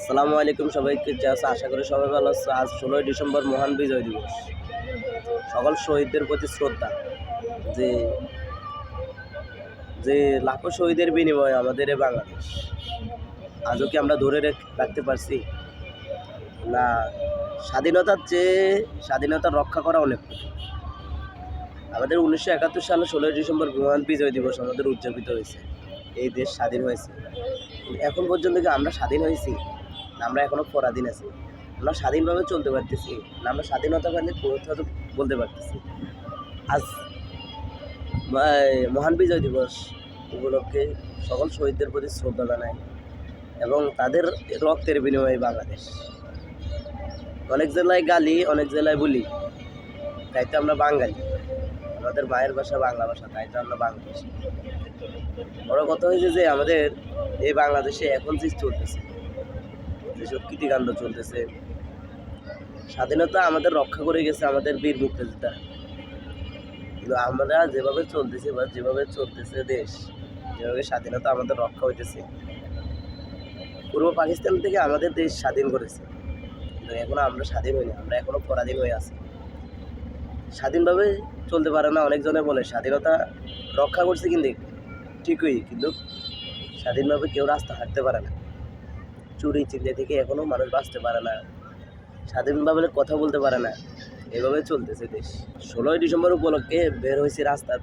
আসসালামু আলাইকুম সবাইকে। আশা করি সবাই ভালো আছে। আজ 16ই ডিসেম্বর মহান বিজয় দিবস। সকল শহীদদের প্রতি শ্রদ্ধা। যে যে লাখো শহীদের বিনিময়ে আমাদের এই বাংলাদেশ আজও কি আমরা ধরে রাখতে পারছি না? স্বাধীনতার চেয়ে স্বাধীনতা রক্ষা করা অনেক কঠিন। আমাদের 1971 সালে 16ই ডিসেম্বর মহান বিজয় দিবস আমাদের উদযাপিত হয়েছে। এই দেশ স্বাধীন হয়েছে। এখন পর্যন্ত কি আমরা স্বাধীন হয়েছি না আমরা এখনো পরাধীন আছি? আমরা স্বাধীনভাবে চলতে পারতেছি না আমরা স্বাধীনতা পেলে কোথাও বলতে পারতেছি? আজ মহান বিজয় দিবস উপলক্ষে সকল শহীদদের প্রতি শ্রদ্ধা জানাই এবং তাদের রক্তের বিনিময়ে বাংলাদেশ। অনেক জেলায় গালি, অনেক জেলায় বলি, তাই তো আমরা বাঙালি। আমাদের মায়ের ভাষা বাংলা ভাষা, তাই তো আমরা বাংলাদেশি। বড় কথা হয়েছে যে আমাদের এই বাংলাদেশে এখন যে চলতেছে, যেসব কৃতিকাণ্ড চলতেছে, স্বাধীনতা আমাদের রক্ষা করে গেছে আমাদের বীর মুক্তিযোদ্ধা। কিন্তু আমরা যেভাবে চলতেছি বা যেভাবে চলতেছে দেশ, যেভাবে স্বাধীনতা আমাদের রক্ষা হইতেছে, পূর্ব পাকিস্তান থেকে আমাদের দেশ স্বাধীন করেছে, কিন্তু এখনো আমরা স্বাধীন হইনি, আমরা এখনো পরাধীন হয়ে আছি। স্বাধীনভাবে চলতে পারে না। অনেকজনে বলে স্বাধীনতা রক্ষা করছে, কিন্তু ঠিকই, কিন্তু স্বাধীনভাবে কেউ রাস্তা হাঁটতে পারে না। চুরি চিন্তা থেকে এখনো মানুষ বাঁচতে পারে না, স্বাধীনভাবে কথা বলতে পারে না। এভাবে চলতেছে দেশ। 16ই ডিসেম্বর উপলক্ষে বের হয়েছি রাস্তা,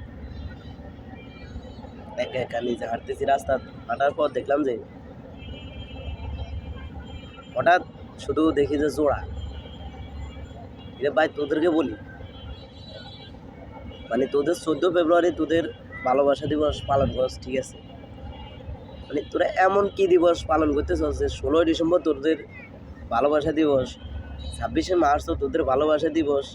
একা একা নিজে হাঁটতেছি। রাস্তা হাঁটার পর দেখলাম যে হঠাৎ শুধু দেখি যে জোড়া। ভাই তোদেরকে বলি, মানে তোদের 14 ফেব্রুয়ারি তোদের ভালোবাসা দিবস পালন করছ, ঠিক আছে, মানে তোরা এমন কি দিবস পালন করতেছ যে 16ই ডিসেম্বর তোদের ভালোবাসা দিবস, 26শে মার্চ তো তোদের ভালোবাসা দিবস,